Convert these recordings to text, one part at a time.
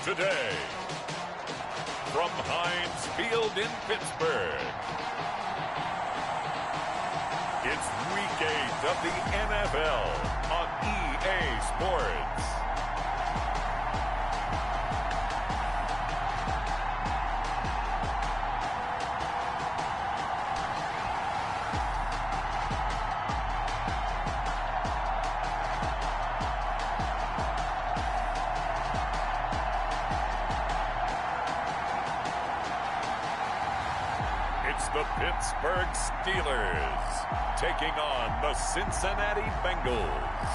today, from Heinz Field in Pittsburgh, it's Week 8 of the NFL on EA Sports. The Pittsburgh Steelers taking on the Cincinnati Bengals.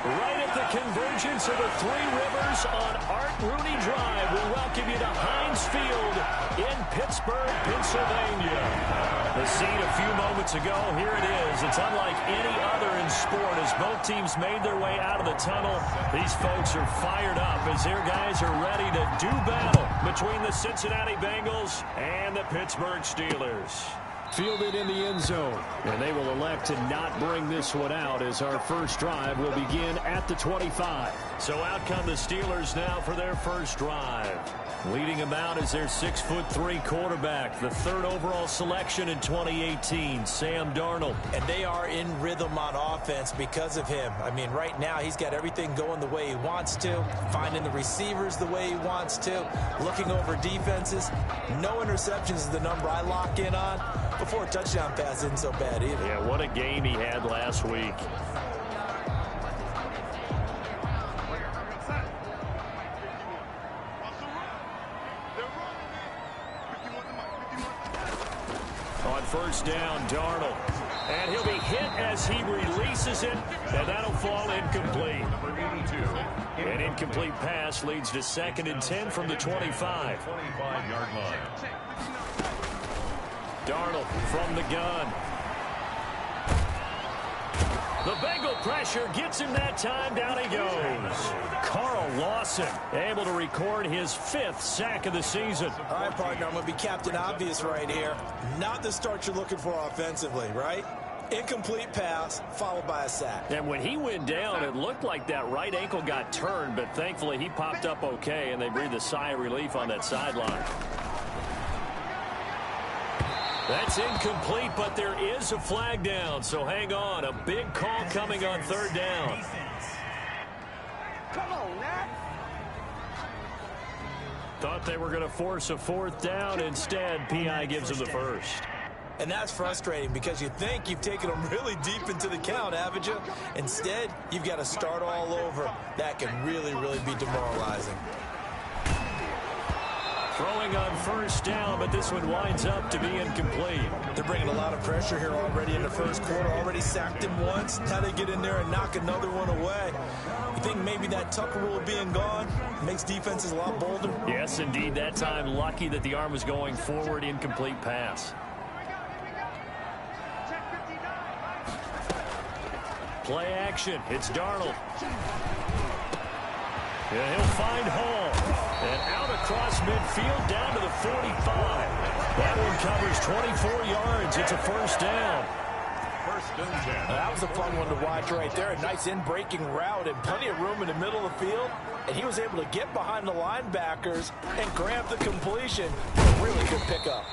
Right at the convergence of the Three Rivers on Art Rooney Drive, we welcome you to Heinz Field in Pittsburgh, Pennsylvania. The scene a few moments ago, here it is. It's unlike any other in sport as both teams made their way out of the tunnel. These folks are fired up as their guys are ready to do battle between the Cincinnati Bengals and the Pittsburgh Steelers. Fielded in the end zone, and they will elect to not bring this one out as our first drive will begin at the 25. So out come the Steelers now for their first drive. Leading them out is their 6'3" quarterback, the third overall selection in 2018, Sam Darnold. And they are in rhythm on offense because of him. I mean, right now he's got everything going the way he wants to, finding the receivers the way he wants to, looking over defenses. No interceptions is the number I lock in on. Before a touchdown pass isn't so bad either. Yeah, what a game he had last week. On first down, Darnold. And he'll be hit as he releases it, and that'll fall incomplete. An incomplete pass leads to 2nd and 10 from the 25. 25-yard line. Darnold from the gun. The Bengal pressure gets him that time. Down he goes. Carl Lawson able to record his 5th sack of the season. All right, partner, I'm going to be Captain Obvious right here. Not the start you're looking for offensively, right? Incomplete pass followed by a sack. And when he went down, it looked like that right ankle got turned, but thankfully he popped up okay, and they breathed a sigh of relief on that sideline. That's incomplete, but there is a flag down, so hang on. A big call coming on 3rd down. Come on, Nat. Thought they were going to force a 4th down. Instead, P.I. gives them the first. And that's frustrating because you think you've taken them really deep into the count, haven't you? Instead, you've got to start all over. That can really, really be demoralizing. Throwing on first down, but this one winds up to be incomplete. They're bringing a lot of pressure here already in the first quarter. Already sacked him once. Now they get in there and knock another one away. You think maybe that Tucker rule being gone makes defenses a lot bolder? Yes, indeed. That time, lucky that the arm was going forward. Incomplete pass. Play action. It's Darnold. Yeah, he'll find Hall. And out across midfield down to the 45. That one covers 24 yards. It's a first down. First and 10. That was a fun one to watch right there. A nice in-breaking route and plenty of room in the middle of the field. And he was able to get behind the linebackers and grab the completion. A really good pickup.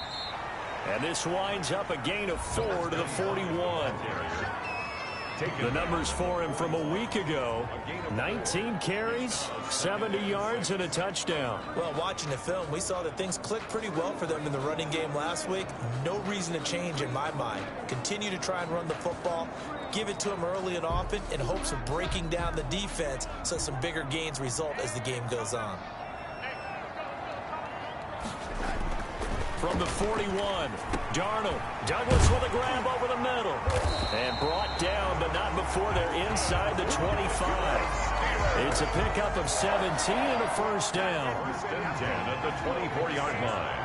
And this winds up a gain of 4 to the 41. The numbers for him from a week ago: 19 carries, 70 yards, and a touchdown. Well, watching the film, we saw that things clicked pretty well for them in the running game last week. No reason to change in my mind. Continue to try and run the football, give it to them early and often in hopes of breaking down the defense so some bigger gains result as the game goes on. From the 41, Darnold. Douglas with a grab over the middle. And brought down, but not before they're inside the 25. It's a pickup of 17 and a first down. First and 10 at the 24-yard line.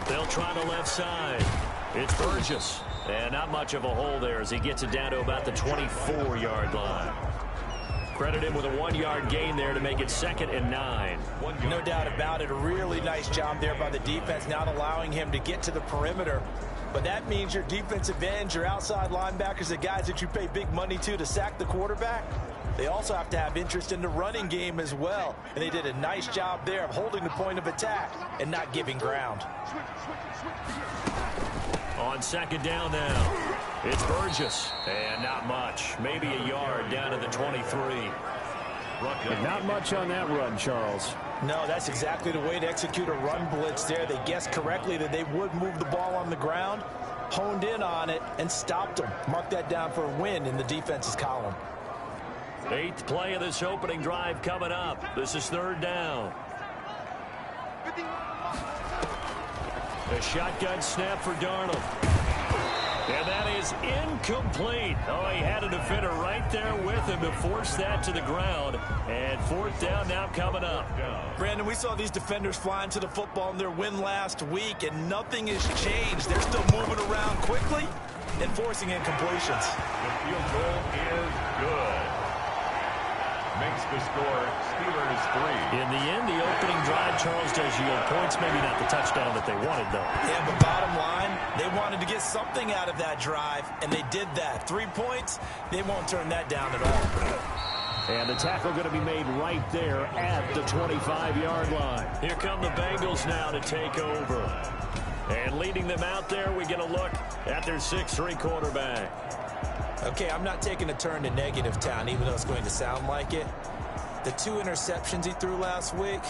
They'll try the left side. It's Burgess. And not much of a hole there as he gets it down to about the 24-yard line. Credit him with a 1-yard gain there to make it 2nd and 9. No doubt about it. A really nice job there by the defense, not allowing him to get to the perimeter. But that means your defensive ends, your outside linebackers, the guys that you pay big money to sack the quarterback, they also have to have interest in the running game as well. And they did a nice job there of holding the point of attack and not giving ground. On second down now, it's Burgess. And not much. Maybe a yard down to the 23. And not much on that run, Charles. No, that's exactly the way to execute a run blitz there. They guessed correctly that they would move the ball on the ground, honed in on it, and stopped them. Mark that down for a win in the defense's column. 8th play of this opening drive coming up. This is third down. A shotgun snap for Darnold. And that is incomplete. Oh, he had a defender right there with him to force that to the ground. And fourth down now coming up. Brandon, we saw these defenders flying to the football in their win last week, and nothing has changed. They're still moving around quickly and forcing incompletions. The field goal is good. Makes the score Steelers 3. In the end, the opening drive, Charles, does yield points. Maybe not the touchdown that they wanted, though. Yeah, but bottom line, they wanted to get something out of that drive, and they did that. 3 points, they won't turn that down at all. And the tackle going to be made right there at the 25-yard line. Here come the Bengals now to take over. And leading them out there, we get a look at their 6'3" quarterback. Okay, I'm not taking a turn to negative town, even though it's going to sound like it. The 2 interceptions he threw last week,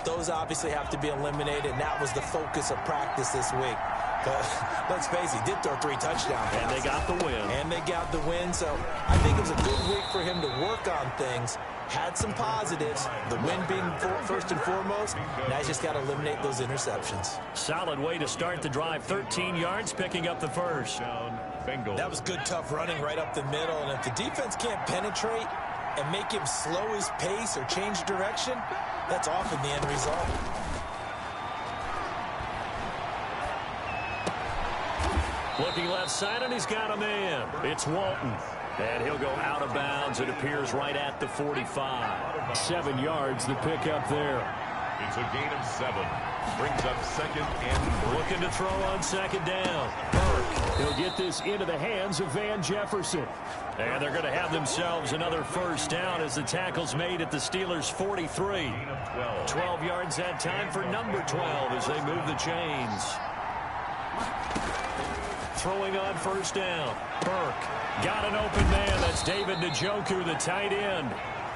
those obviously have to be eliminated, and that was the focus of practice this week. But let's face it, he did throw 3 touchdowns. And they got the win. And they got the win, so I think it was a good week for him to work on things. Had some positives, the win being first and foremost. Now he's just got to eliminate those interceptions. Solid way to start the drive. 13 yards, picking up the first. That was good, tough running right up the middle. And if the defense can't penetrate and make him slow his pace or change direction, that's often the end result. Looking left side, and he's got a man. It's Walton. And he'll go out of bounds. It appears right at the 45. 7 yards, the pickup there. It's a gain of 7. Brings up second and looking to throw on second down. Burke. He'll get this into the hands of Van Jefferson. And they're going to have themselves another first down as the tackle's made at the Steelers' 43. 12 yards that time for number 12 as they move the chains. Throwing on first down. Burke got an open man. That's David Njoku, the tight end.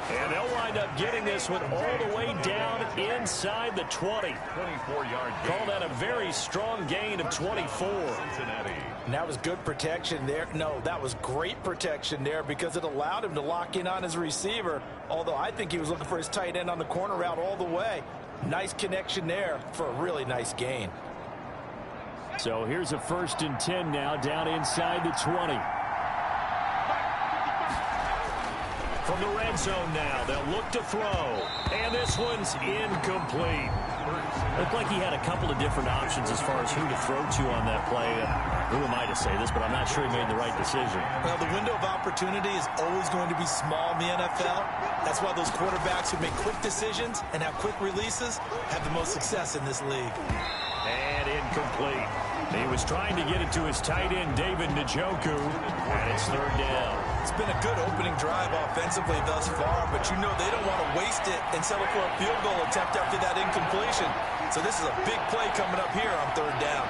And they'll wind up getting this one all the way down inside the 20. 24-yard gain. Call that a very strong gain of 24. Cincinnati. And that was good protection there. No, that was great protection there because it allowed him to lock in on his receiver. Although I think he was looking for his tight end on the corner route all the way. Nice connection there for a really nice gain. So here's a 1st and 10 now down inside the 20. From the red zone now, they'll look to throw. And this one's incomplete. Looked like he had a couple of different options as far as who to throw to on that play. Who am I to say this, but I'm not sure he made the right decision. Well, the window of opportunity is always going to be small in the NFL. That's why those quarterbacks who make quick decisions and have quick releases have the most success in this league. And incomplete. He was trying to get it to his tight end, David Njoku, and it's third down. It's been a good opening drive offensively thus far, but you know they don't want to waste it and settle for a field goal attempt after that incompletion. So this is a big play coming up here on third down.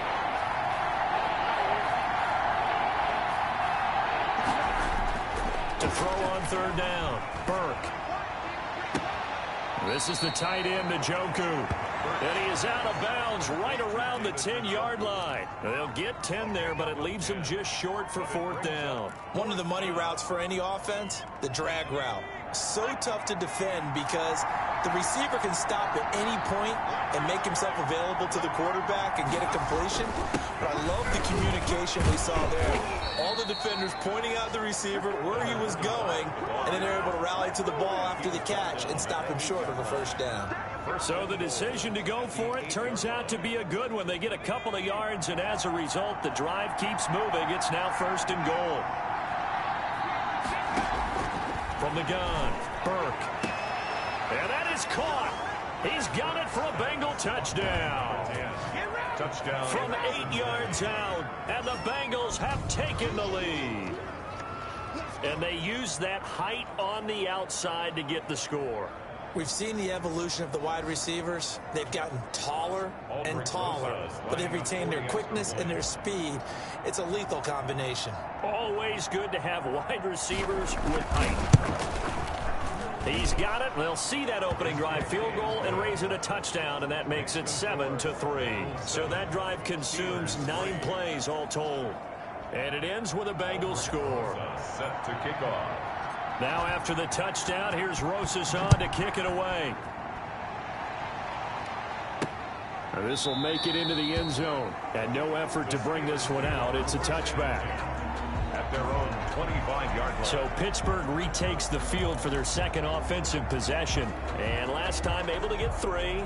To throw on third down, Burke. This is the tight end, Njoku. And he is out of bounds right around the 10-yard line. They'll get 10 there, but it leaves them just short for fourth down. One of the money routes for any offense, the drag route. So tough to defend because the receiver can stop at any point and make himself available to the quarterback and get a completion. But I love the communication we saw there. All the defenders pointing out the receiver where he was going, and then they're able to rally to the ball after the catch and stop him short of a first down. So the decision to go for it turns out to be a good one. They get a couple of yards, and as a result, the drive keeps moving. It's now first and goal. From the gun, Burke. And that is caught. He's got it for a Bengal touchdown. Touchdown. From 8 yards out, and the Bengals have taken the lead. And they use that height on the outside to get the score. We've seen the evolution of the wide receivers. They've gotten taller and taller, but they've retained their quickness and their speed. It's a lethal combination. Always good to have wide receivers with height. He's got it. They'll see that opening drive field goal and raise it a touchdown, and that makes it 7-3. So that drive consumes 9 plays all told. And it ends with a Bengals score. Set to kick off. Now after the touchdown, here's Rosas on to kick it away. This will make it into the end zone. And no effort to bring this one out. It's a touchback. At their own 25-yard line. So Pittsburgh retakes the field for their second offensive possession. And last time able to get 3.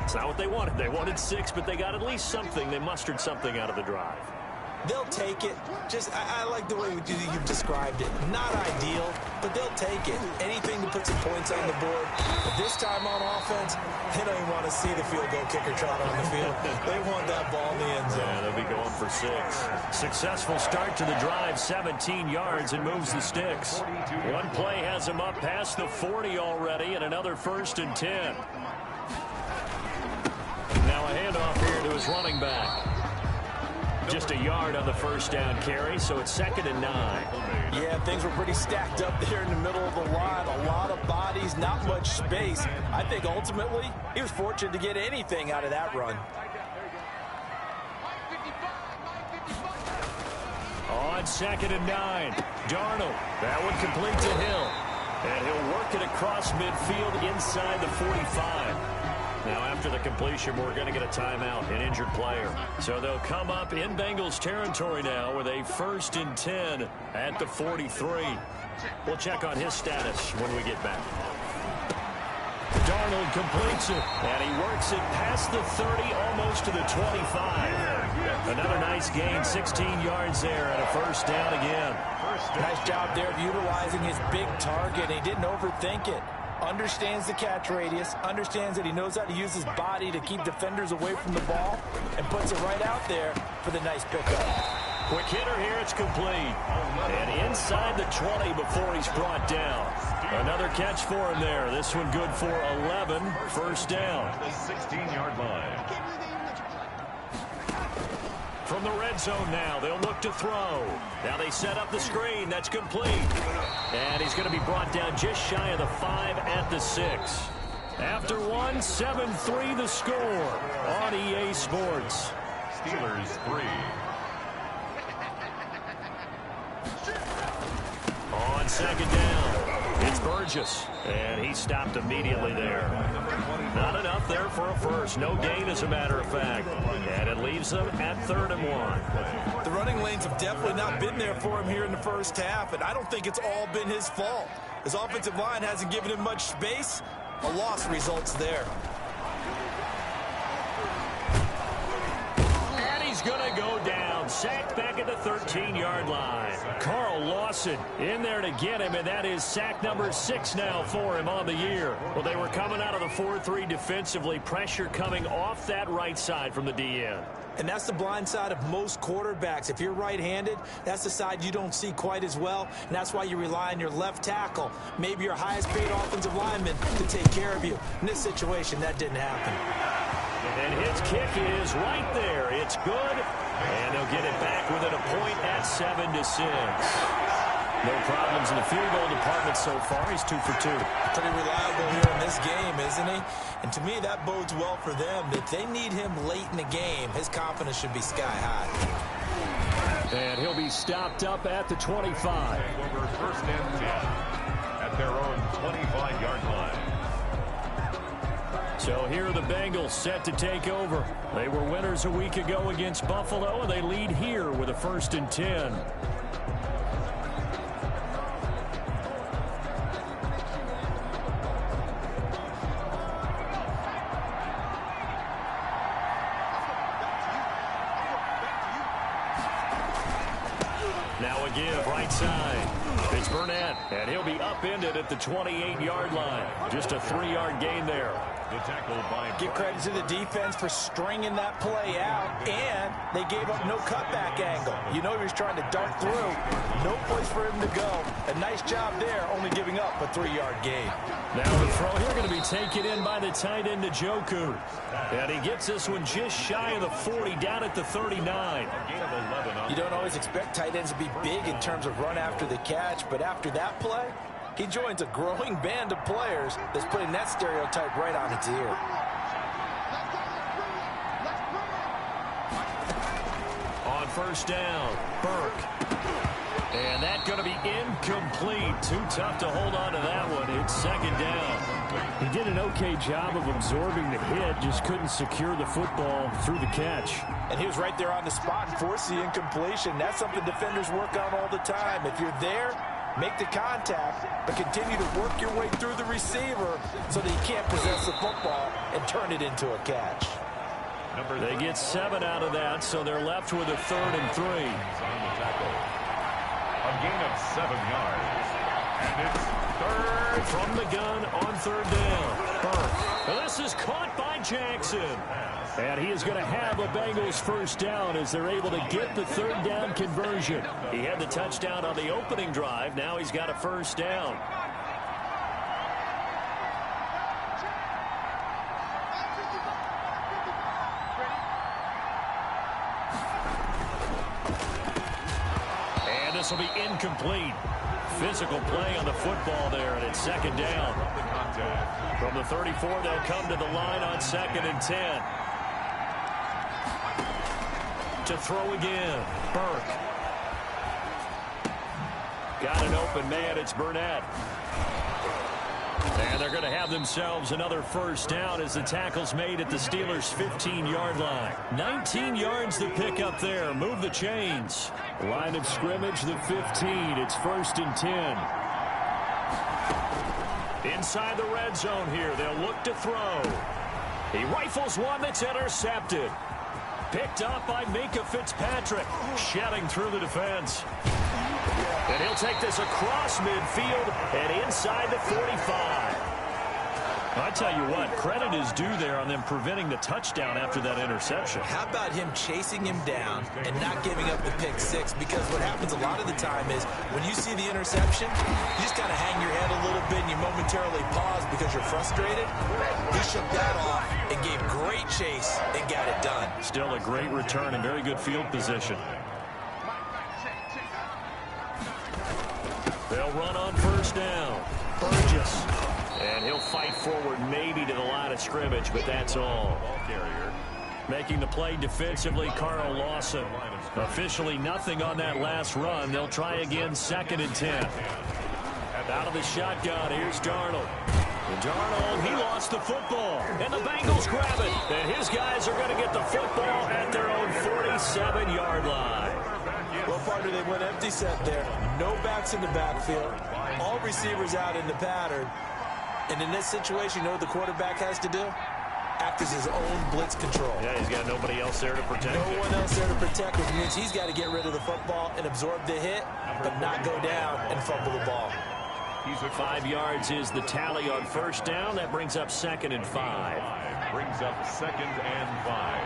It's not what they wanted. They wanted 6, but they got at least something. They mustered something out of the drive. They'll take it. I like the way you've described it. Not ideal, but they'll take it. Anything to put some points on the board. But this time on offense, they don't even want to see the field goal kicker trot on the field. They want that ball in the end zone. Yeah, they'll be going for 6. Successful start to the drive, 17 yards, and moves the sticks. One play has them up past the 40 already, and another 1st and 10. Now a handoff here to his running back. Just a yard on the first down carry, so it's 2nd and 9. Yeah, things were pretty stacked up there in the middle of the line. A lot of bodies, not much space. I think ultimately he was fortunate to get anything out of that run. On 2nd and 9, Darnold. That one complete to Hill. And he'll work it across midfield inside the 45. Now, after the completion, we're going to get a timeout, an injured player. So they'll come up in Bengals territory now with a 1st and 10 at the 43. We'll check on his status when we get back. Darnold completes it, and he works it past the 30, almost to the 25. Another nice gain, 16 yards there, and a 1st down again. Nice job there of utilizing his big target. He didn't overthink it. Understands the catch radius, understands that he knows how to use his body to keep defenders away from the ball, and puts it right out there for the nice pickup. Quick hitter here, it's complete. And inside the 20 before he's brought down. Another catch for him there. This one good for 11, 1st down. The 16-yard line. From the red zone now, they'll look to throw. Now they set up the screen. That's complete. And he's going to be brought down just shy of the 5 at the 6. After one, 7-3 the score on EA Sports. Steelers 3. On 2nd down, it's Burgess. And he stopped immediately there. Not enough there for a first. No gain, as a matter of fact. And it leaves them at 3rd and 1. The running lanes have definitely not been there for him here in the first half, and I don't think it's all been his fault. His offensive line hasn't given him much space. A loss results there. And he's going to go down. Sacked back at the 13-yard line. Carl Lawson in there to get him, and that is sack number 6 now for him on the year. Well, they were coming out of the 4-3 defensively. Pressure coming off that right side from the DN. And that's the blind side of most quarterbacks. If you're right-handed, that's the side you don't see quite as well, and that's why you rely on your left tackle, maybe your highest-paid offensive lineman, to take care of you. In this situation, that didn't happen. And his kick is right there. It's good, and they'll get it back within a point at 7-6. No problems in the field goal department so far. He's 2 for 2. Pretty reliable here in this game, isn't he? And to me, that bodes well for them. If they need him late in the game, his confidence should be sky high. And he'll be stopped up at the 25. Over 1st and 10 at their own 25-yard line. So here are the Bengals set to take over. They were winners a week ago against Buffalo, and they lead here with a 1st and 10. Now a give, right side. It's Burnett, and he'll be upended at the 28-yard line. Just a 3-yard gain there. The tackle by Give credit to the defense for stringing that play out, and they gave up no cutback angle. You know he was trying to dart through. No place for him to go. A nice job there, only giving up a 3-yard gain. Now the throw here going to be taken in by the tight end, Njoku. And he gets this one just shy of the 40, down at the 39. You don't always expect tight ends to be big in terms of run after the catch, but after that play, he joins a growing band of players that's putting that stereotype right on its ear. On first down, Burke. And that's going to be incomplete. Too tough to hold on to that one. It's second down. He did an okay job of absorbing the hit, just couldn't secure the football through the catch. And he was right there on the spot and forced the incompletion. That's something defenders work on all the time. If you're there, make the contact, but continue to work your way through the receiver so that he can't possess the football and turn it into a catch. They get 7 out of that, so they're left with a 3rd and 3. A gain of 7 yards. And it's third. From the gun on 3rd down. Burke. And this is caught by Jackson. And he is going to have a Bengals first down as they're able to get the 3rd down conversion. He had the touchdown on the opening drive. Now he's got a first down. And this will be incomplete. Physical play on the football there, and it's second down. From the 34, they'll come to the line on 2nd and 10. To throw again, Burke. Got an open man, it's Burnett. And they're going to have themselves another first down as the tackle's made at the Steelers' 15-yard line. 19 yards to pick up there. Move the chains. Line of scrimmage, the 15. It's 1st and 10. Inside the red zone here, they'll look to throw. He rifles one that's intercepted. Picked up by Minka Fitzpatrick, shedding through the defense. And he'll take this across midfield and inside the 45. I tell you what, credit is due there on them preventing the touchdown after that interception. How about him chasing him down and not giving up the pick six? Because what happens a lot of the time is when you see the interception, you just kind of hang your head a little bit and you momentarily pause because you're frustrated. He shook that off and gave great chase and got it done. Still a great return and very good field position. They'll run on first down. Burgess. And he'll fight forward maybe to the line of scrimmage, but that's all. Making the play defensively, Carl Lawson. Officially nothing on that last run. They'll try again 2nd and 10. Out of the shotgun, here's Darnold. And Darnold, he lost the football. And the Bengals grab it. And his guys are going to get the football at their own 47-yard line. Well, partner, they went empty set there. No backs in the backfield. All receivers out in the pattern. And in this situation, you know what the quarterback has to do? Act as his own blitz control. Yeah, he's got nobody else there to protect him. No one else there to protect, which means he's got to get rid of the football and absorb the hit, but not go down and fumble the ball. 5 yards is the tally on first down. That brings up 2nd and 5. Brings up 2nd and 5.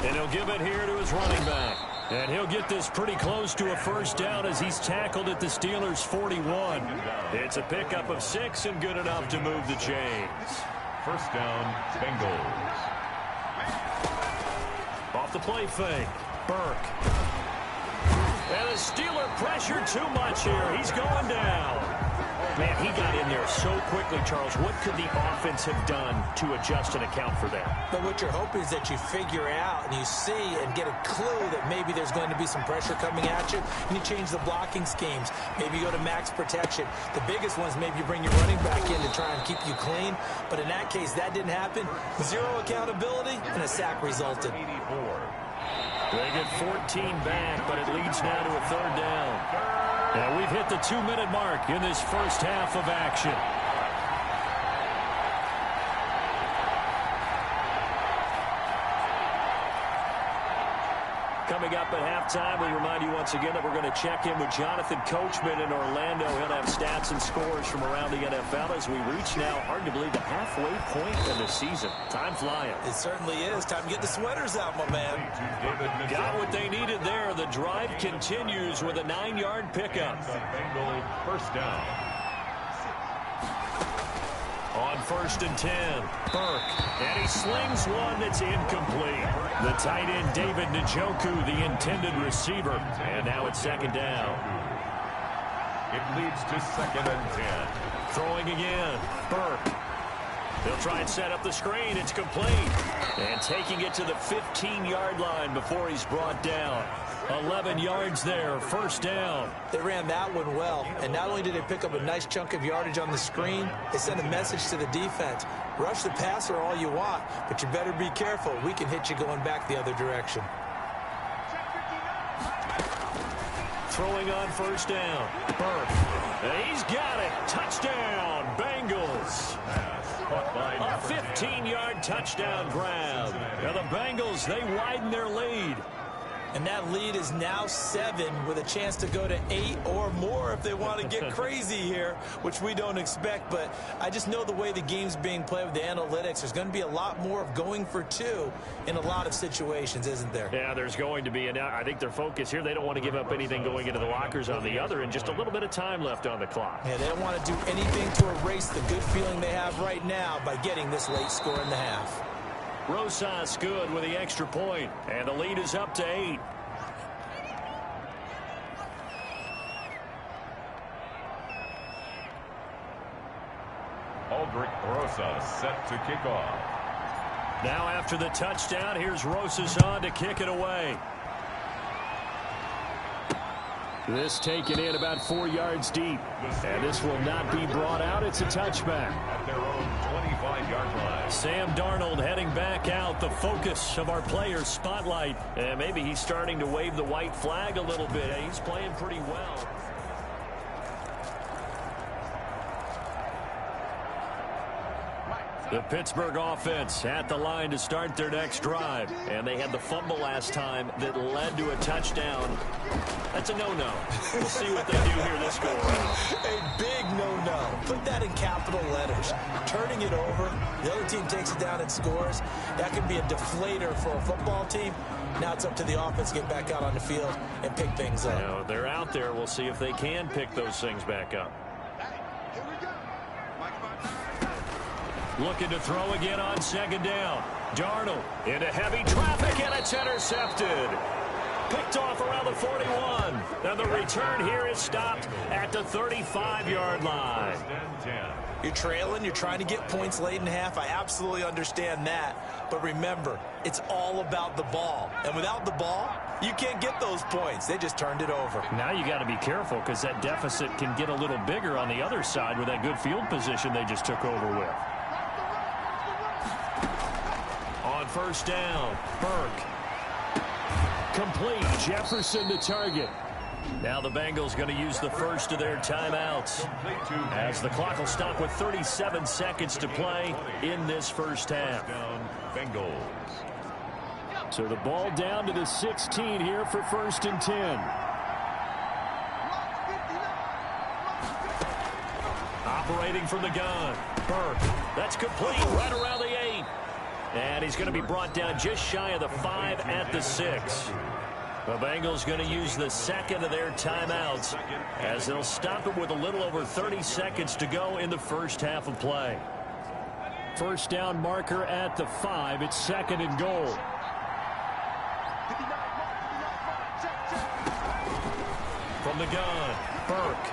And he'll give it here to his running back. And he'll get this pretty close to a first down as he's tackled at the Steelers' 41. It's a pickup of 6 and good enough to move the chains. First down, Bengals. Off the play fake, Burke. And the Steeler pressure too much here. He's going down. Man, he got in there so quickly, Charles. What could the offense have done to adjust and account for that? But what you're hoping is that you figure out and you see and get a clue that maybe there's going to be some pressure coming at you, and you change the blocking schemes. Maybe you go to max protection. The biggest one is maybe you bring your running back in to try and keep you clean. But in that case, that didn't happen. 0 accountability, and a sack resulted. They get 14 back, but it leads now to a 3rd down. Now we've hit the 2-minute mark in this first half of action. coming up at halftime. We remind you once again that we're going to check in with Jonathan Coachman in Orlando. He'll have stats and scores from around the NFL as we reach now, hard to believe, the halfway point of the season. Time flying. It certainly is. Time to get the sweaters out, my man. Got what they needed there. The drive continues with a 9-yard pickup. Bengals first down. On 1st and 10, Burke, and he slings one that's incomplete. The tight end, David Njoku, the intended receiver, and now it's 2nd down. It leads to 2nd and 10. Throwing again, Burke. They'll try and set up the screen. It's complete. And taking it to the 15-yard line before he's brought down. 11 yards there, 1st down. They ran that one well, and not only did they pick up a nice chunk of yardage on the screen, they sent a message to the defense. Rush the passer all you want, but you better be careful. We can hit you going back the other direction. Throwing on 1st down, Burke. He's got it. Touchdown, Bengals. A 15-yard touchdown grab. Now the Bengals, they widen their lead. And that lead is now 7 with a chance to go to 8 or more if they want to get crazy here, which we don't expect. But I just know the way the game's being played with the analytics, there's going to be a lot more of going for 2 in a lot of situations, isn't there? Yeah, there's going to be. And I think their focus here, they don't want to give up anything going into the lockers on the other, and just a little bit of time left on the clock. Yeah, they don't want to do anything to erase the good feeling they have right now by getting this late score in the half. Rosas good with the extra point, and the lead is up to 8. Aldrich Rosas set to kick off. Now after the touchdown, here's Rosas on to kick it away. This taken in about 4 yards deep. And this will not be brought out. It's a touchback. At their own 25-yard line. Sam Darnold heading back out, the focus of our players' spotlight. And maybe he's starting to wave the white flag a little bit. He's playing pretty well. The Pittsburgh offense at the line to start their next drive. And they had the fumble last time that led to a touchdown. That's a no-no. We'll see what they do here this go-around. A big no-no. Put that in capital letters. Turning it over, the other team takes it down and scores. That can be a deflator for a football team. Now it's up to the offense to get back out on the field and pick things up. Now, they're out there. We'll see if they can pick those things back up. Looking to throw again on 2nd down. Darnold into heavy traffic, and it's intercepted. Picked off around the 41. And the return here is stopped at the 35-yard line. You're trailing. You're trying to get points late in half. I absolutely understand that. But remember, it's all about the ball. And without the ball, you can't get those points. They just turned it over. Now you got to be careful because that deficit can get a little bigger on the other side with that good field position they just took over with. On 1st down, Burke. Complete. Jefferson to target. Now the Bengals going to use the first of their timeouts as the clock will stop with 37 seconds to play in this first half. Bengals. So the ball down to the 16 here for 1st and 10. Operating from the gun. Burke. That's complete right around the 8. And he's going to be brought down just shy of the 5 at the 6. The Bengals going to use the second of their timeouts as they'll stop it with a little over 30 seconds to go in the first half of play. 1st down marker at the 5. It's 2nd and goal. From the gun, Burke.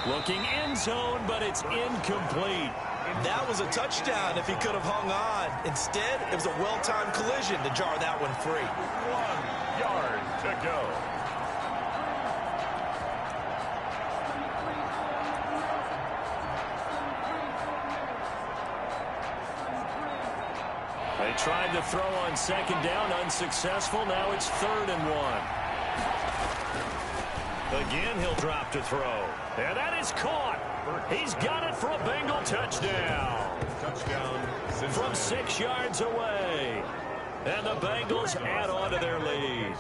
Looking end zone, but it's incomplete. That was a touchdown if he could have hung on. Instead, it was a well-timed collision to jar that one free. 1 yard to go. They tried to throw on 2nd down, unsuccessful. Now it's 3rd and 1. Again, he'll drop to throw. And that is caught. He's got it for a Bengal touchdown. Touchdown. From 6 yards away. And the Bengals add on to their lead.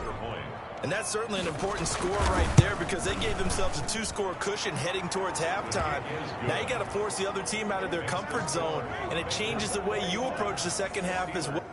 And that's certainly an important score right there because they gave themselves a 2-score cushion heading towards halftime. Now you got to force the other team out of their comfort zone, and it changes the way you approach the second half as well.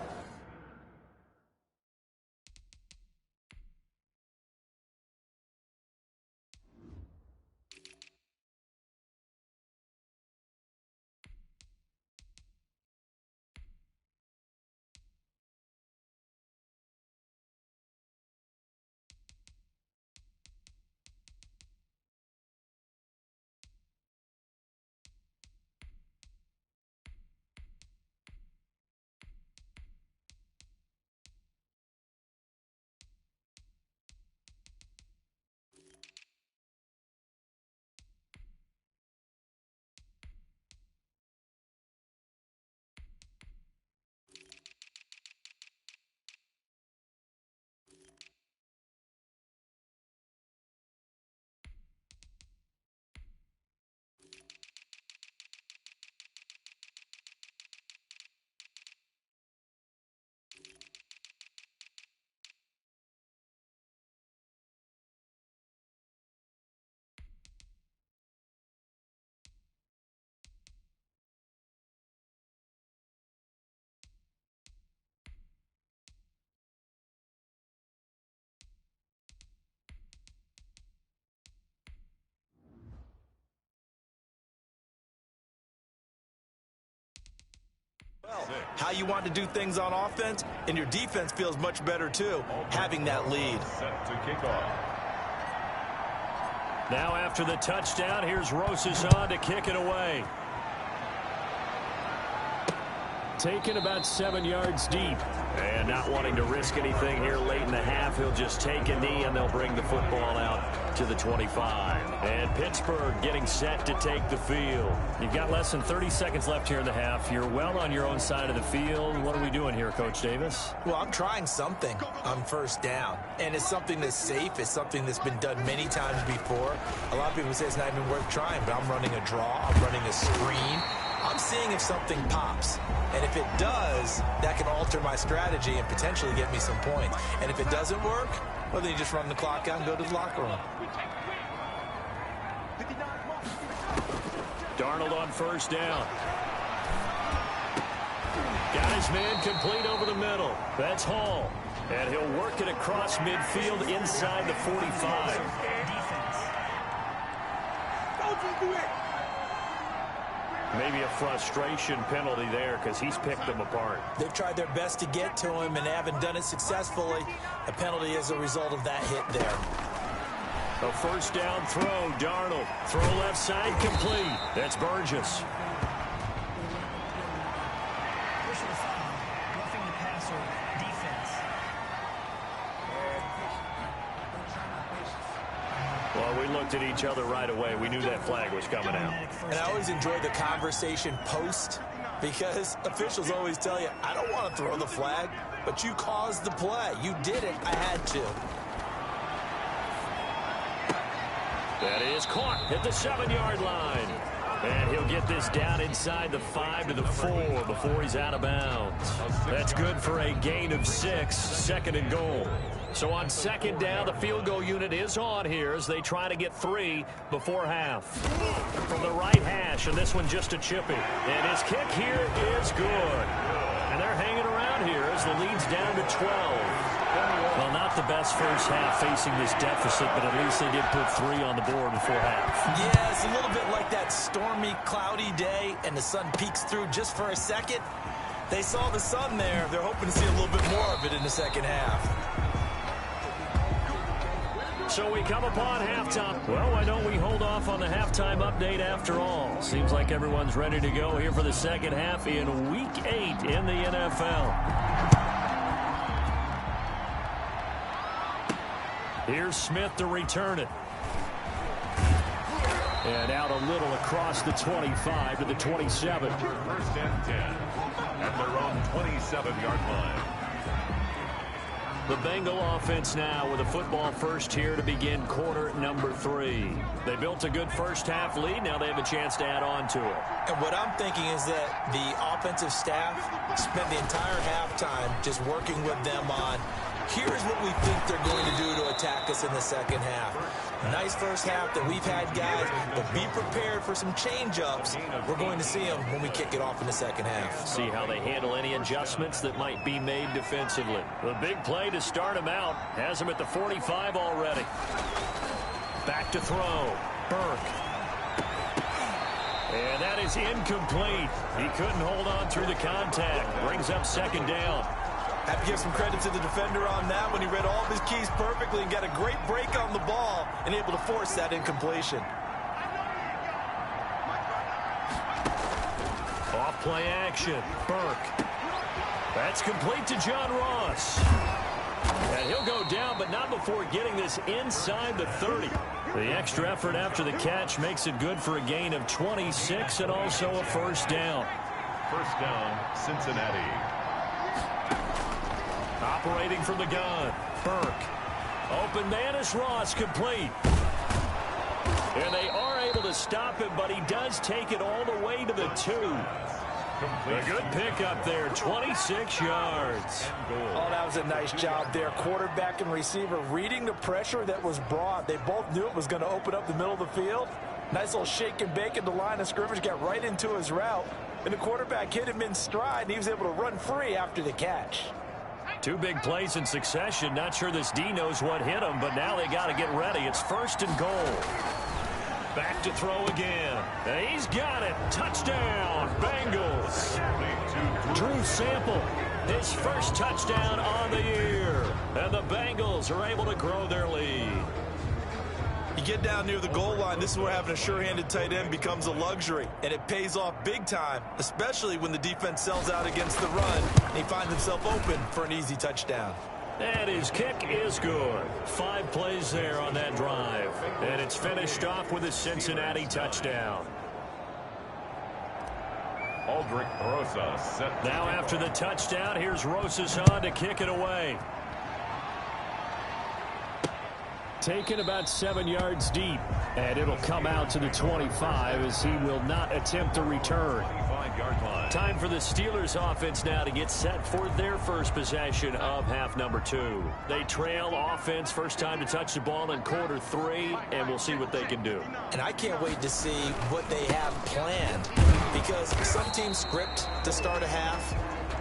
How you want to do things on offense, and your defense feels much better too, having that lead. Set to kick off. Now after the touchdown, here's Rosazon to kick it away. Taken about 7 yards deep. And not wanting to risk anything here late in the half, he'll just take a knee and they'll bring the football out to the 25. And Pittsburgh getting set to take the field. You've got less than 30 seconds left here in the half. You're well on your own side of the field. What are we doing here, Coach Davis? Well, I'm trying something on first down. And it's something that's safe. It's something that's been done many times before. A lot of people say it's not even worth trying, but I'm running a draw. I'm running a screen. I'm seeing if something pops. And if it does, that can alter my strategy and potentially get me some points. And if it doesn't work, well, then you just run the clock out and go to the locker room. Darnold on first down. Got his man complete over the middle. That's Hall. And he'll work it across midfield inside the 45. Maybe a frustration penalty there because he's picked them apart. They've tried their best to get to him and haven't done it successfully. A penalty as a result of that hit there. A first down throw, Darnold. Throw left side, complete. That's Burgess. Well, we looked at each other right away. We knew that flag was coming out. And I always enjoy the conversation post because officials always tell you, I don't want to throw the flag, but you caused the play. You did it. I had to. That is caught at the 7-yard line. And he'll get this down inside the 5 to the 4 before he's out of bounds. That's good for a gain of 6, second and goal. So on second down, the field goal unit is on here as they try to get 3 before half. From the right hash, and this one just a chippy. And his kick here is good. And they're hanging around here as the lead's down to 12. Well, not the best first half facing this deficit, but at least they did put 3 on the board before half. Yeah, it's a little bit like that stormy, cloudy day, and the sun peeks through just for a second. They saw the sun there. They're hoping to see a little bit more of it in the second half. So we come upon halftime. Well, why don't we hold off on the halftime update after all? Seems like everyone's ready to go here for the second half in Week 8 in the NFL. Here's Smith to return it. And out a little across the 25 to the 27. First and 10 at their own 27-yard line. The Bengal offense now with a football first here to begin quarter number 3. They built a good first half lead. Now they have a chance to add on to it. And what I'm thinking is that the offensive staff spent the entire halftime just working with them on, here's what we think they're going to do to attack us in the second half. Nice first half that we've had, guys, but be prepared for some change-ups. We're going to see them when we kick it off in the second half. See how they handle any adjustments that might be made defensively. The big play to start him out has him at the 45 already. Back to throw. Burke. And that is incomplete. He couldn't hold on through the contact. Brings up second down. Have to give some credit to the defender on that when he read all of his keys perfectly and got a great break on the ball and able to force that incompletion. Off play action. Burke. That's complete to John Ross. And he'll go down, but not before getting this inside the 30. The extra effort after the catch makes it good for a gain of 26 and also a first down. First down, Cincinnati. Operating from the gun, Burke. Open man is Ross, complete. And they are able to stop him, but he does take it all the way to the 2. A good pickup there, 26 yards. Oh, that was a nice job there. Quarterback and receiver reading the pressure that was brought. They both knew it was going to open up the middle of the field. Nice little shake and bake at the line of scrimmage, got right into his route. And the quarterback hit him in stride, and he was able to run free after the catch. 2 big plays in succession. Not sure this D knows what hit him, but now they got to get ready. It's first and goal. Back to throw again. And he's got it. Touchdown, Bengals. Drew Sample, his first touchdown on the year. And the Bengals are able to grow their lead. You get down near the goal line, this is where having a sure-handed tight end becomes a luxury. And it pays off big time, especially when the defense sells out against the run and he finds himself open for an easy touchdown. And his kick is good. 5 plays there on that drive. And it's finished off with a Cincinnati touchdown. Aldrich Rosas set. Now after the touchdown, here's Rosas on to kick it away. Taken about 7 yards deep, and it'll come out to the 25 as he will not attempt a return. 25-yard line. Time for the Steelers offense now to get set for their first possession of half number 2. They trail offense first time to touch the ball in quarter 3, and we'll see what they can do. And I can't wait to see what they have planned, because some teams script to start a half.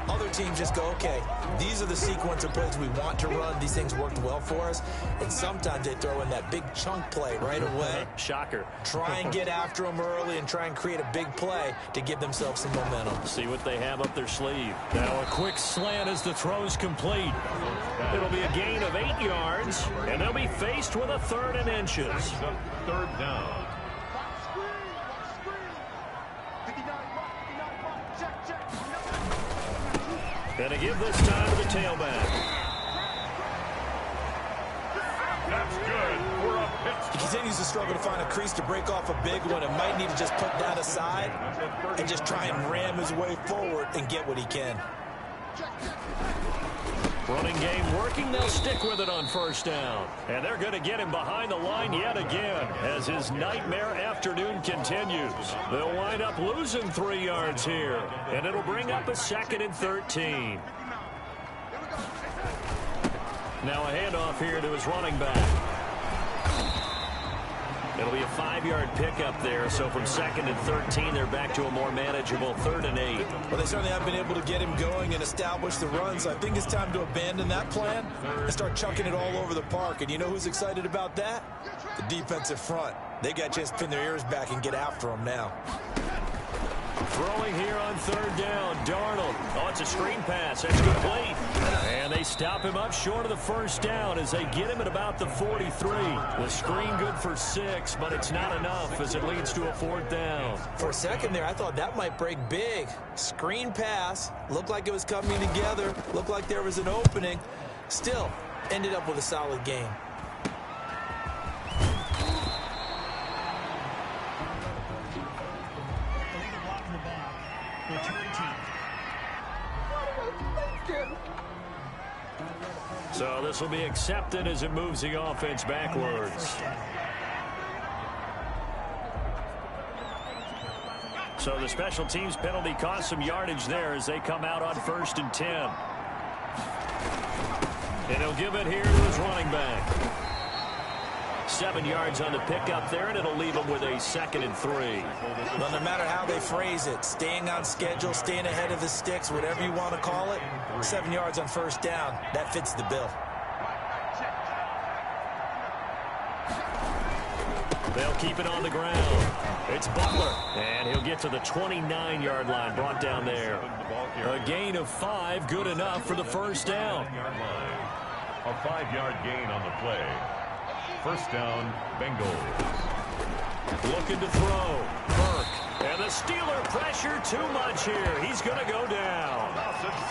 Other teams just go, okay, these are the sequence of plays we want to run. These things worked well for us. And sometimes they throw in that big chunk play right away. Shocker. Try and get after them early and try and create a big play to give themselves some momentum. See what they have up their sleeve. Now a quick slant as the throw's complete. It'll be a gain of 8 yards, and they'll be faced with a 3rd and inches. Third down. Gonna give this time to the tailback. That's good for a pitch. He continues to struggle to find a crease to break off a big one and might need to just put that aside and just try and ram his way forward and get what he can. Running game working. They'll stick with it on first down. And they're going to get him behind the line yet again as his nightmare afternoon continues. They'll wind up losing 3 yards here. And it'll bring up a 2nd and 13. Now a handoff here to his running back. It'll be a 5-yard pickup there. So from 2nd and 13, they're back to a more manageable 3rd and 8. Well, they certainly have been able to get him going and establish the run, so I think it's time to abandon that plan and start chucking it all over the park. And you know who's excited about that? The defensive front. They got a chance to pin their ears back and get after him now. Throwing here on 3rd down, Darnold. Oh, it's a screen pass. That's complete. And they stop him up short of the first down as they get him at about the 43. The screen good for 6, but it's not enough as it leads to a 4th down. For a second there, I thought that might break big. Screen pass. Looked like it was coming together. Looked like there was an opening. Still, ended up with a solid game. So this will be accepted as it moves the offense backwards. So the special teams penalty cost some yardage there as they come out on 1st and 10. And he'll give it here to his running back. 7 yards on the pickup there, and it'll leave him with a 2nd and 3. Well, no matter how they phrase it, staying on schedule, staying ahead of the sticks, whatever you want to call it, 7 yards on 1st down, that fits the bill. They'll keep it on the ground. It's Butler, and he'll get to the 29-yard line, brought down there. A gain of 5, good enough for the 1st down. A 5-yard gain on the play. 1st down, Bengals. Looking to throw. Burke. And the Steeler pressure too much here. He's going to go down.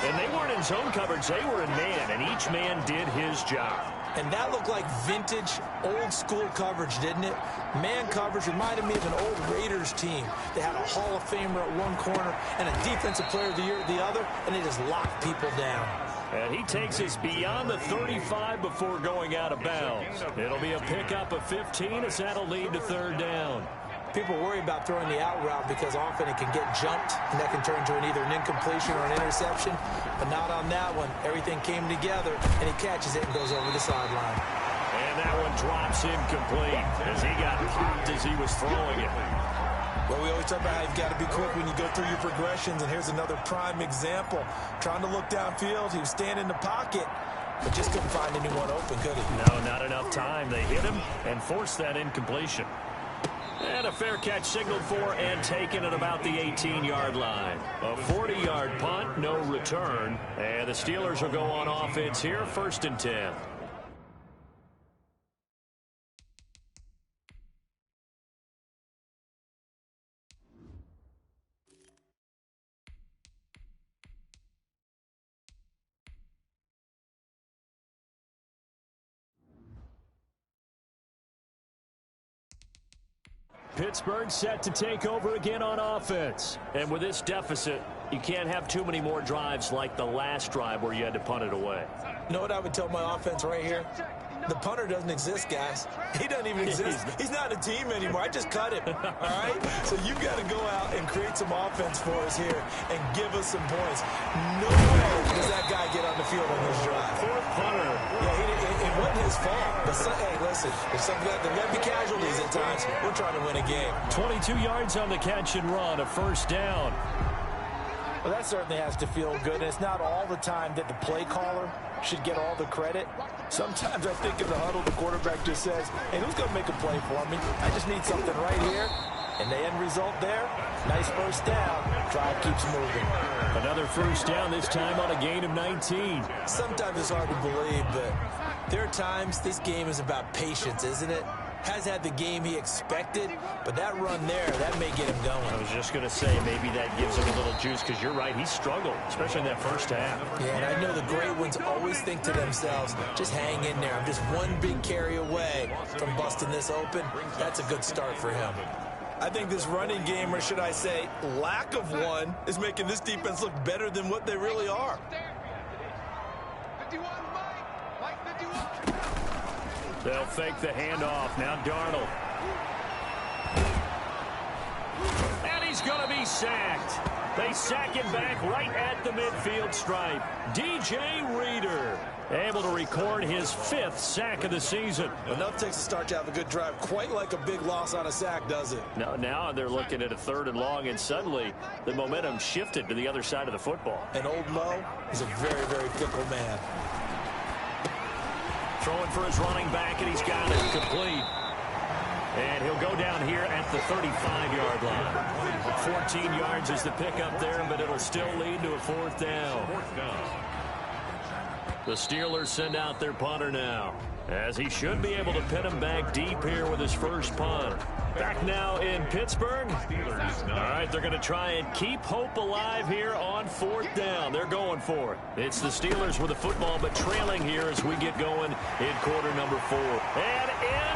And they weren't in zone coverage. They were in man, and each man did his job. And that looked like vintage, old-school coverage, didn't it? Man coverage reminded me of an old Raiders team. They had a Hall of Famer at one corner and a Defensive Player of the Year at the other, and they just locked people down. And he takes us beyond the 35 before going out of bounds. It'll be a pickup of 15 as that'll lead to 3rd down. People worry about throwing the out route because often it can get jumped, and that can turn into either an incompletion or an interception. But not on that one. Everything came together, and he catches it and goes over the sideline. And that one drops incomplete as he got popped as he was throwing it. Well, we always talk about how you've got to be quick when you go through your progressions, and here's another prime example. Trying to look downfield, he was standing in the pocket, but just couldn't find anyone open, could he? No, not enough time. They hit him and forced that incompletion. And a fair catch signaled for and taken at about the 18-yard line. A 40-yard punt, no return. And the Steelers will go on offense here, 1st and 10. Pittsburgh set to take over again on offense. And with this deficit, you can't have too many more drives like the last drive where you had to punt it away. You know what I would tell my offense right here? The punter doesn't exist, guys. He doesn't even exist. He's not a team anymore. I just cut him, all right? So you've got to go out and create some offense for us here and give us some points. No way does that guy get on the field on this drive. Fourth punter. Yeah, it wasn't his fault. But, hey, listen, there may be casualties at times. We're trying to win a game. 22 yards on the catch and run, a 1st down. Well, that certainly has to feel good. And it's not all the time that the play caller should get all the credit. Sometimes I think in the huddle, the quarterback just says, hey, who's going to make a play for me? I just need something right here. And the end result there, nice 1st down. Drive keeps moving. Another 1st down, this time on a gain of 19. Sometimes it's hard to believe, but there are times this game is about patience, isn't it? Has had the game he expected, but that run there, that may get him going. I was just going to say, maybe that gives him a little juice, because you're right, he struggled, especially in that 1st half. Yeah, and I know the great ones always think to themselves, just hang in there. I'm just one big carry away from busting this open. That's a good start for him. I think this running game, or should I say lack of one, is making this defense look better than what they really are. They'll fake the handoff. Now Darnold. And he's going to be sacked. They sack him back right at the midfield stripe. DJ Reader able to record his 5th sack of the season. Enough takes a start to have a good drive. Quite like a big loss on a sack, does it? Now they're looking at a 3rd and long, and suddenly the momentum shifted to the other side of the football. And Old Mo is a very, very fickle man. Throwing for his running back, and he's got it complete. And he'll go down here at the 35-yard line. 14 yards is the pickup there, but it'll still lead to a 4th down. The Steelers send out their punter now, as he should be able to pin him back deep here with his 1st punt. Back now in Pittsburgh. All right, they're going to try and keep hope alive here on 4th down. They're going for it. It's the Steelers with the football, but trailing here as we get going in quarter number 4. And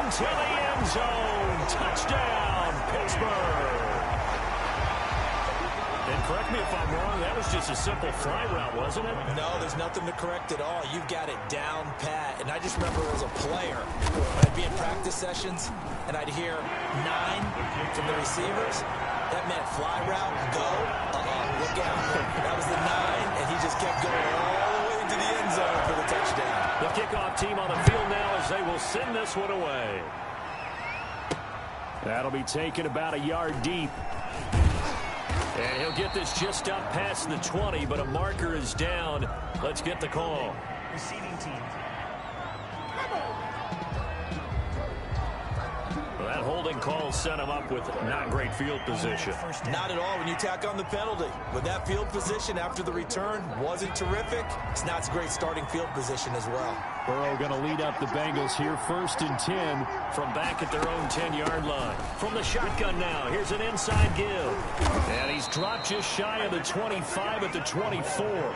into the end zone. Touchdown, Pittsburgh. And correct me if I'm wrong, that was just a simple fly route, wasn't it? No, there's nothing to correct at all. You've got it down pat. And I just remember as a player, I'd be in practice sessions, and I'd hear 9 from the receivers. That meant fly route, go, look out. That was the 9, and he just kept going all the way into the end zone for the touchdown. The kickoff team on the field now as they will send this one away. That'll be taken about a yard deep. And he'll get this just up past the 20, but a marker is down. Let's get the call. Receiving team. Well, that holding call set him up with not great field position. Not at all when you tack on the penalty. With that field position after the return wasn't terrific. It's not a great starting field position as well. Burrow going to lead up the Bengals here 1st and 10 from back at their own 10-yard line. From the shotgun now, here's an inside give. And he's dropped just shy of the 25 at the 24.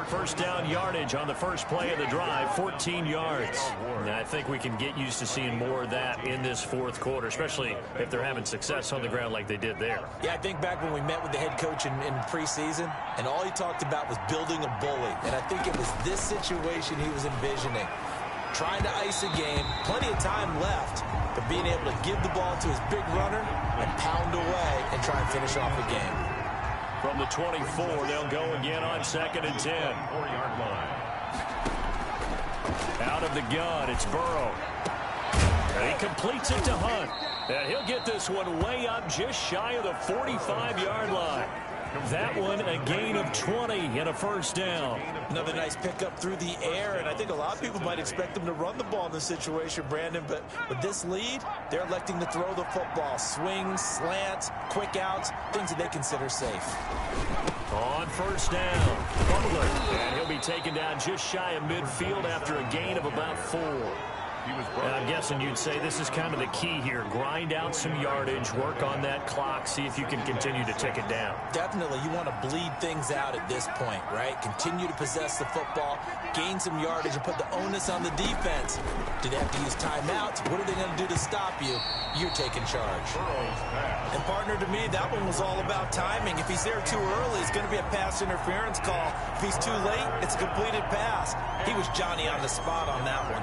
First down yardage on the first play of the drive, 14 yards. And I think we can get used to seeing more of that in this fourth quarter, especially if they're having success on the ground like they did there. Yeah, I think back when we met with the head coach in preseason, and all he talked about was building a bully. And I think it was this situation he was envisioning. Trying to ice a game, plenty of time left, but being able to give the ball to his big runner and pound away and try and finish off the game. From the 24, they'll go again on 2nd and 10. 4-yard line. Out of the gun, it's Burrow. And he completes it to Hunt. And he'll get this one way up just shy of the 45-yard line. That one a gain of 20 and a first down. Another nice pickup through the air, and I think a lot of people might expect them to run the ball in this situation, Brandon, but with this lead, they're electing to throw the football. Swings, slants, quick outs, things that they consider safe. On first down, Butler, and he'll be taken down just shy of midfield after a gain of about 4. And I'm guessing you'd say this is kind of the key here. Grind out some yardage, work on that clock, see if you can continue to take it down. Definitely. You want to bleed things out at this point, right? Continue to possess the football, gain some yardage, and put the onus on the defense. Do they have to use timeouts? What are they going to do to stop you? You're taking charge. And partner, to me, that one was all about timing. If he's there too early, it's going to be a pass interference call. If he's too late, it's a completed pass. He was Johnny on the spot on that one.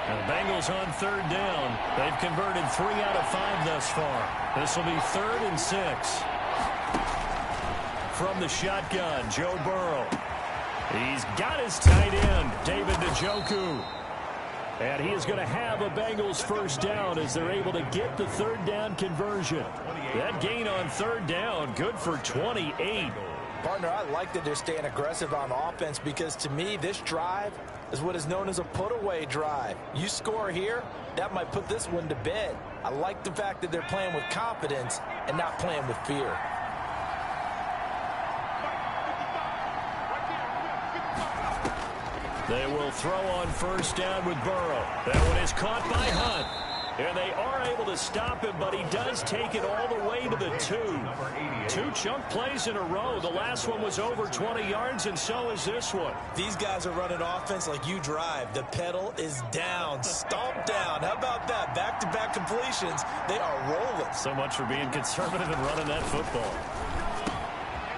And the Bengals on 3rd down. They've converted 3 out of 5 thus far. This will be 3rd and 6. From the shotgun, Joe Burrow. He's got his tight end, David Njoku. And he is going to have a Bengals first down as they're able to get the 3rd down conversion. That gain on 3rd down, good for 28. Partner, I like that they're staying aggressive on offense because, to me, this drive is what is known as a put-away drive. You score here, that might put this one to bed. I like the fact that they're playing with confidence and not playing with fear. They will throw on first down with Burrow. That one is caught by Hunt. And they are able to stop him, but he does take it all the way to the 2. 2 chunk plays in a row. The last one was over 20 yards, and so is this one. These guys are running offense like you drive. The pedal is down, stomped down. How about that? Back-to-back completions. They are rolling. So much for being conservative and running that football.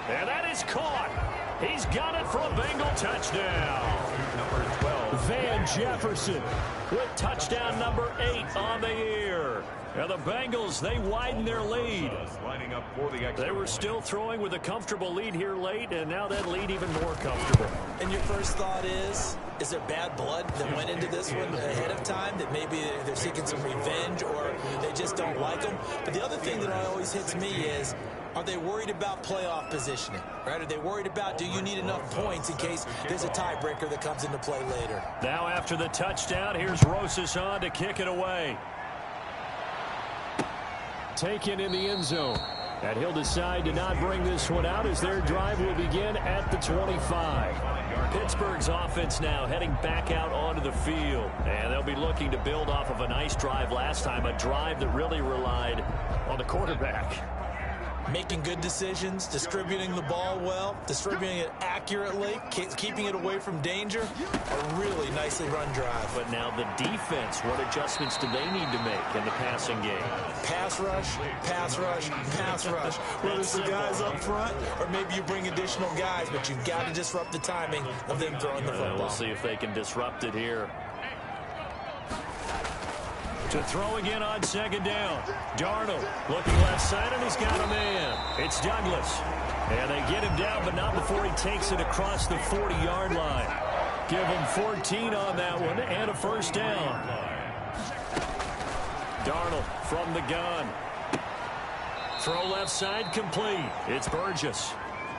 And that is caught. He's got it for a Bengal touchdown. Number 12. Van Jefferson with touchdown number 8 on the year. And the Bengals, they widen their lead. Lining up for the extra They were still throwing with a comfortable lead here late, and now that lead even more comfortable. And your first thought is there bad blood that went into this one ahead of time, that maybe they're seeking some revenge or they just don't like them? But the other thing that always hits me is, are they worried about playoff positioning, right? Are they worried about, do you need enough points in case there's a tiebreaker that comes into play later? Now after the touchdown, here's Rosas on to kick it away. Taken in the end zone. And he'll decide to not bring this one out as their drive will begin at the 25. Pittsburgh's offense now heading back out onto the field. And they'll be looking to build off of a nice drive last time, a drive that really relied on the quarterback. making good decisions, distributing the ball well, distributing it accurately, keeping it away from danger. A really nicely run drive. But now the defense, what adjustments do they need to make in the passing game? Pass rush, pass rush, pass rush. Whether it's the guys up front or maybe you bring additional guys, but you've got to disrupt the timing of them throwing the football. We'll see if they can disrupt it here. To throw again on second down. Darnold looking left side, and he's got a man. It's Douglas. And they get him down, but not before he takes it across the 40-yard line. Give him 14 on that one and a first down. Darnold from the gun. Throw left side complete. It's Burgess.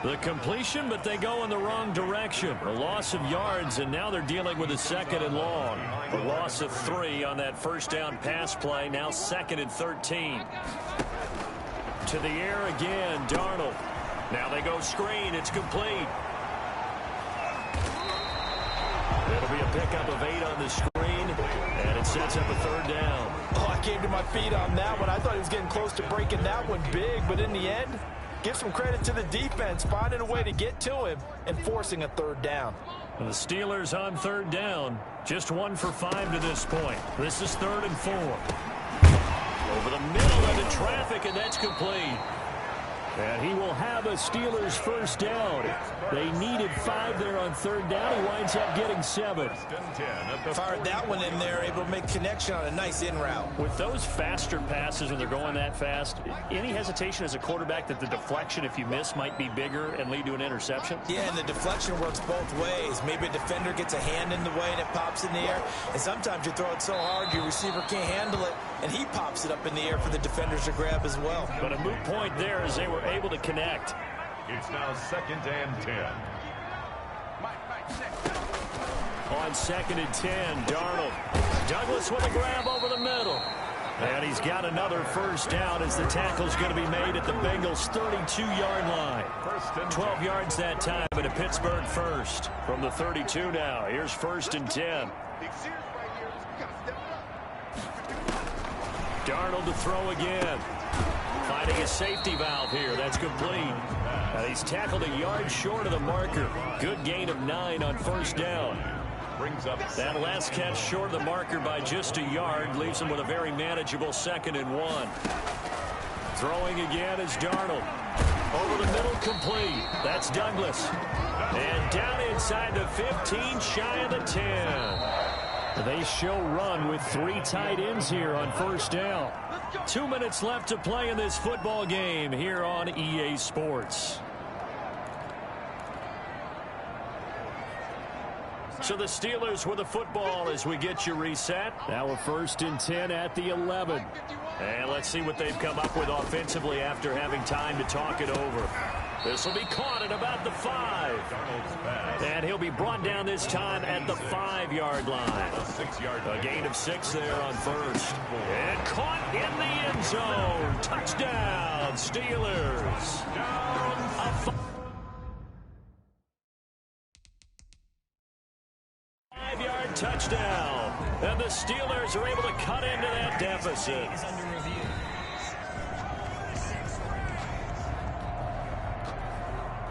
The completion, but they go in the wrong direction. A loss of yards, and now they're dealing with a second and long. A loss of 3 on that first down pass play. Now second and 13. To the air again, Darnold. Now they go screen. It's complete. It'll be a pickup of 8 on the screen, and it sets up a third down. Oh, I came to my feet on that one. I thought he was getting close to breaking that one big, but in the end, give some credit to the defense, finding a way to get to him and forcing a third down. And the Steelers on third down, just 1 for 5 to this point. This is 3rd and 4. Over the middle into traffic, and that's complete. And he will have a Steelers first down. They needed 5 there on third down. He winds up getting 7. Fired that one in there, able to make connection on a nice in route. With those faster passes when they're going that fast, any hesitation as a quarterback that the deflection, if you miss, might be bigger and lead to an interception? Yeah, and the deflection works both ways. Maybe a defender gets a hand in the way and it pops in the air. And sometimes you throw it so hard your receiver can't handle it, and he pops it up in the air for the defenders to grab as well. But a moot point there as they were able to connect. It's now 2nd and 10. On 2nd and 10, Darnold. Douglas with a grab over the middle. And he's got another first down as the tackle's going to be made at the Bengals' 32-yard line. 12 yards that time, but a Pittsburgh first. From the 32 now, here's 1st and 10. Darnold to throw again. Finding a safety valve here. That's complete. And he's tackled a yard short of the marker. Good gain of 9 on first down. Brings up that last catch short of the marker by just a yard. Leaves him with a very manageable 2nd and 1. Throwing again is Darnold. Over the middle, complete. That's Douglas. And down inside the 15, shy of the 10. They show run with 3 tight ends here on first down. 2 minutes left to play in this football game here on EA Sports. So the Steelers with the football as we get you reset. Now a 1st and 10 at the 11. And let's see what they've come up with offensively after having time to talk it over. This will be caught at about the 5. And he'll be brought down this time at the 5-yard line. A gain of 6 there on first. And caught in the end zone. Touchdown, Steelers. A 5-yard touchdown. And the Steelers are able to cut into that deficit.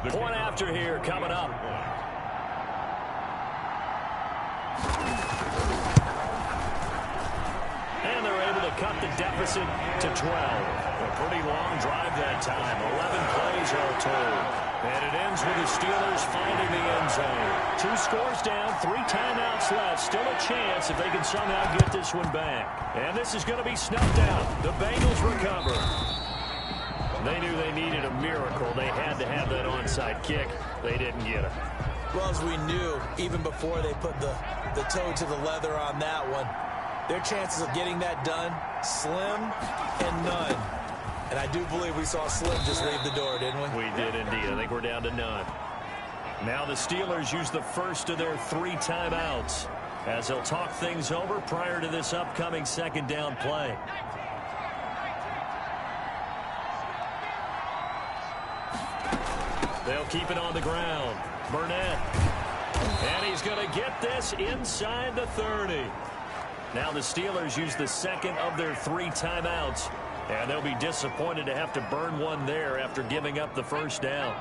Point after here coming up. And they're able to cut the deficit to 12. A pretty long drive that time. 11 plays all told. And it ends with the Steelers finding the end zone. 2 scores down, 3 timeouts left. Still a chance if they can somehow get this one back. And this is going to be snuffed out. The Bengals recover. They knew they needed a miracle. They had to have that onside kick. They didn't get it. Well, as we knew, even before they put the toe to the leather on that one, their chances of getting that done, slim and none. And I do believe we saw Slim just leave the door, didn't we? We did indeed. I think we're down to none. Now the Steelers use the first of their 3 timeouts as they'll talk things over prior to this upcoming 2nd down play. They'll keep it on the ground. Burnett. And he's going to get this inside the 30. Now the Steelers use the 2nd of their 3 timeouts And they'll be disappointed to have to burn one there after giving up the first down.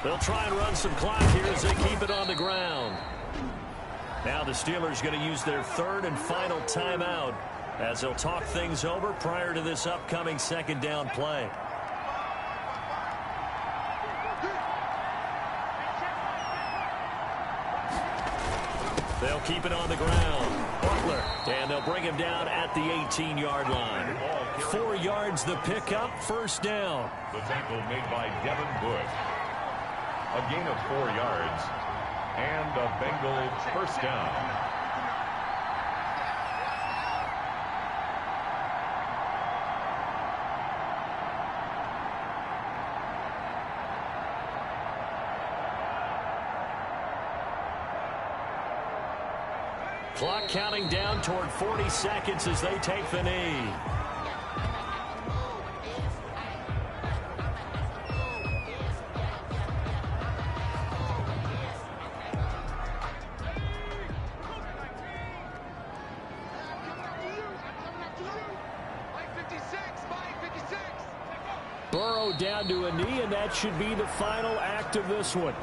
They'll try and run some clock here as they keep it on the ground. Now the Steelers going to use their third and final timeout as they'll talk things over prior to this upcoming second down play. They'll keep it on the ground. Butler, and they'll bring him down at the 18-yard line. 4 yards the pickup, first down. The tackle made by Devin Bush. A gain of 4 yards and a Bengal first down. Clock counting down toward 40 seconds as they take the knee. Burrow down to a knee, and that should be the final act of this one.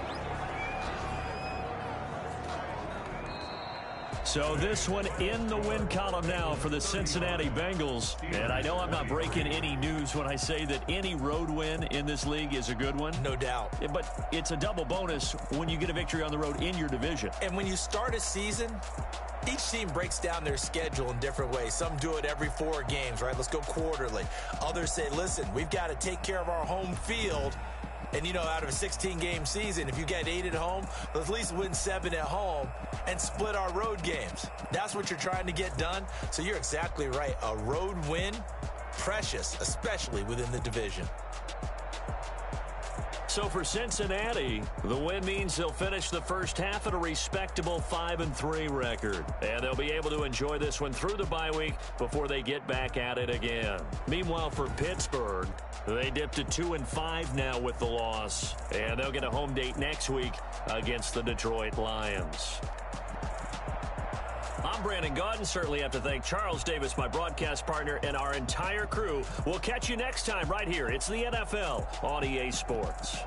So this one in the win column now for the Cincinnati Bengals. And I know I'm not breaking any news when I say that any road win in this league is a good one. No doubt. But it's a double bonus when you get a victory on the road in your division. And when you start a season, each team breaks down their schedule in different ways. Some do it every 4 games, right? Let's go quarterly. Others say, listen, we've got to take care of our home field. And, you know, out of a 16-game season, if you get 8 at home, let's at least win 7 at home and split our road games. That's what you're trying to get done. So you're exactly right. A road win, precious, especially within the division. So for Cincinnati, the win means they'll finish the first half at a respectable 5-3 record. And they'll be able to enjoy this one through the bye week before they get back at it again. Meanwhile, for Pittsburgh, they dipped to 2-5 now with the loss. And they'll get a home date next week against the Detroit Lions. I'm Brandon Gaudin. Certainly have to thank Charles Davis, my broadcast partner, and our entire crew. We'll catch you next time right here. It's the NFL on EA Sports.